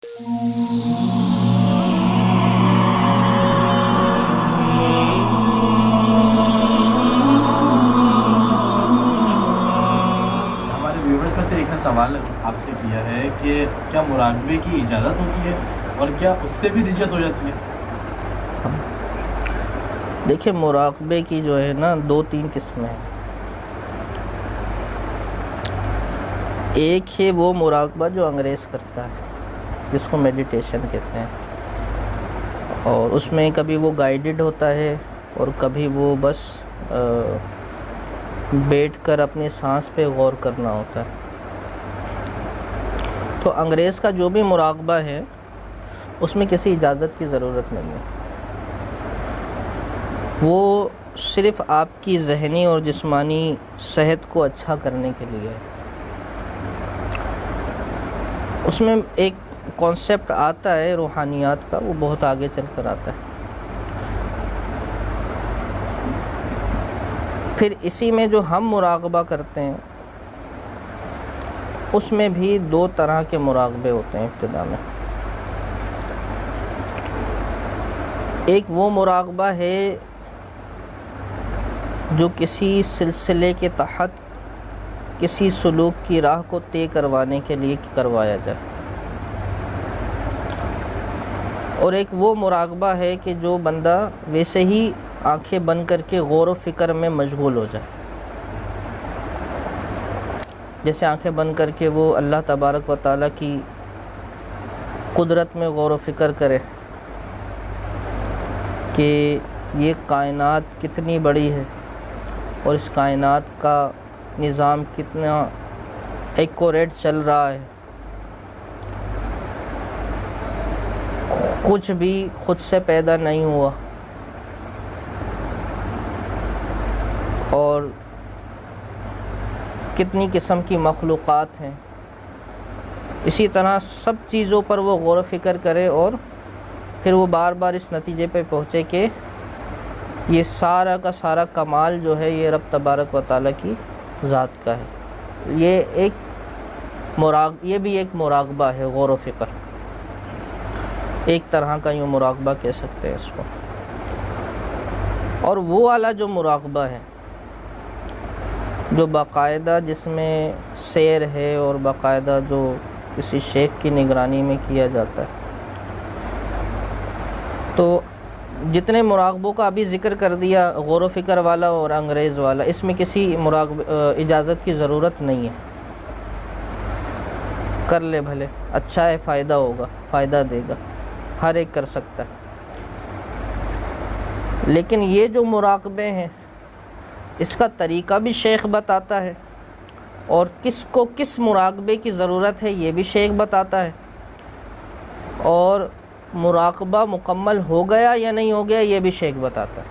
ہمارے ویورز میں سے ایک نے سوال آپ سے کیا ہے کہ کیا مراقبے کی اجازت ہوتی ہے اور کیا اس سے بھی رجت ہو جاتی ہے؟ دیکھیں، مراقبے کی جو ہے نا 2-3 قسمیں ہیں۔ ایک ہے وہ مراقبہ جو انگریز کرتا ہے، جس کو میڈیٹیشن کہتے ہیں، اور اس میں کبھی وہ گائیڈڈ ہوتا ہے اور کبھی وہ بس بیٹھ کر اپنی سانس پہ غور کرنا ہوتا ہے۔ تو انگریز کا جو بھی مراقبہ ہے اس میں کسی اجازت کی ضرورت نہیں ہے، وہ صرف آپ کی ذہنی اور جسمانی صحت کو اچھا کرنے کے لیے ہے۔ اس میں ایک کانسیپٹ آتا ہے روحانیات کا، وہ بہت آگے چل کر آتا ہے۔ پھر اسی میں جو ہم مراقبہ کرتے ہیں اس میں بھی 2 طرح کے مراقبے ہوتے ہیں ابتدا میں۔ ایک وہ مراقبہ ہے جو کسی سلسلے کے تحت کسی سلوک کی راہ کو طے کروانے کے لیے کروایا جائے، اور ایک وہ مراقبہ ہے کہ جو بندہ ویسے ہی آنکھیں بند کر کے غور و فکر میں مشغول ہو جائے، جیسے آنکھیں بند کر کے وہ اللہ تبارک و تعالیٰ کی قدرت میں غور و فکر کرے کہ یہ کائنات کتنی بڑی ہے اور اس کائنات کا نظام کتنا ایکوریٹ چل رہا ہے، کچھ بھی خود سے پیدا نہیں ہوا، اور کتنی قسم کی مخلوقات ہیں۔ اسی طرح سب چیزوں پر وہ غور و فکر کرے اور پھر وہ بار بار اس نتیجے پہ پہنچے کہ یہ سارا کا سارا کمال جو ہے یہ رب تبارک و تعالیٰ کی ذات کا ہے۔ یہ بھی ایک مراقبہ ہے، غور و فکر، ایک طرح کا یوں مراقبہ کہہ سکتے ہیں اس کو۔ اور وہ والا جو مراقبہ ہے جو باقاعدہ جس میں سیر ہے اور باقاعدہ جو کسی شیخ کی نگرانی میں کیا جاتا ہے، تو جتنے مراقبوں کا ابھی ذکر کر دیا، غور و فکر والا اور انگریز والا، اس میں کسی اجازت کی ضرورت نہیں ہے، کر لے بھلے، اچھا ہے، فائدہ ہوگا، فائدہ دے گا، ہر ایک کر سکتا ہے۔ لیکن یہ جو مراقبے ہیں اس کا طریقہ بھی شیخ بتاتا ہے، اور کس کو کس مراقبے کی ضرورت ہے یہ بھی شیخ بتاتا ہے، اور مراقبہ مکمل ہو گیا یا نہیں ہو گیا یہ بھی شیخ بتاتا ہے۔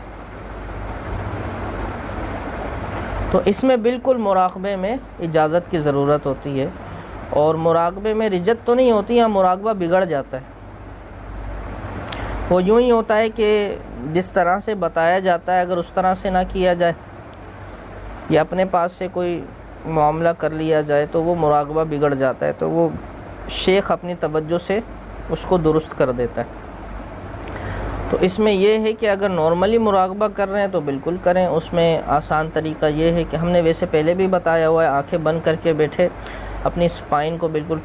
تو اس میں بالکل مراقبے میں اجازت کی ضرورت ہوتی ہے، اور مراقبے میں رجت تو نہیں ہوتی، ہاں مراقبہ بگڑ جاتا ہے۔ وہ یوں ہی ہوتا ہے کہ جس طرح سے بتایا جاتا ہے اگر اس طرح سے نہ کیا جائے یا اپنے پاس سے کوئی معاملہ کر لیا جائے تو وہ مراقبہ بگڑ جاتا ہے، تو وہ شیخ اپنی توجہ سے اس کو درست کر دیتا ہے۔ تو اس میں یہ ہے کہ اگر نارملی مراقبہ کر رہے ہیں تو بالکل کریں۔ اس میں آسان طریقہ یہ ہے کہ ہم نے ویسے پہلے بھی بتایا ہوا ہے، آنکھیں بند کر کے بیٹھے، اپنی سپائن کو بالکل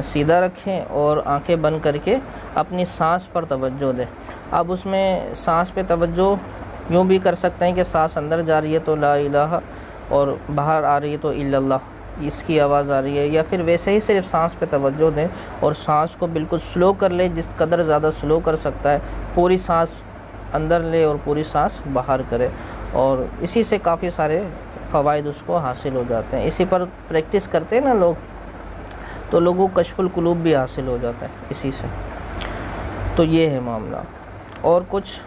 سیدھا رکھیں اور آنکھیں بند کر کے اپنی سانس پر توجہ دیں۔ اب اس میں سانس پہ توجہ یوں بھی کر سکتے ہیں کہ سانس اندر جا رہی ہے تو لا الہ، اور باہر آ رہی ہے تو الا اللہ، اس کی آواز آ رہی ہے، یا پھر ویسے ہی صرف سانس پہ توجہ دیں اور سانس کو بالکل سلو کر لیں، جس قدر زیادہ سلو کر سکتا ہے، پوری سانس اندر لے اور پوری سانس باہر کرے، اور اسی سے کافی سارے فوائد اس کو حاصل ہو جاتے ہیں۔ اسی پر پریکٹس کرتے ہیں نا لوگ، تو لوگوں کو کشف القلوب بھی حاصل ہو جاتا ہے اسی سے۔ تو یہ ہے معاملہ۔ اور کچھ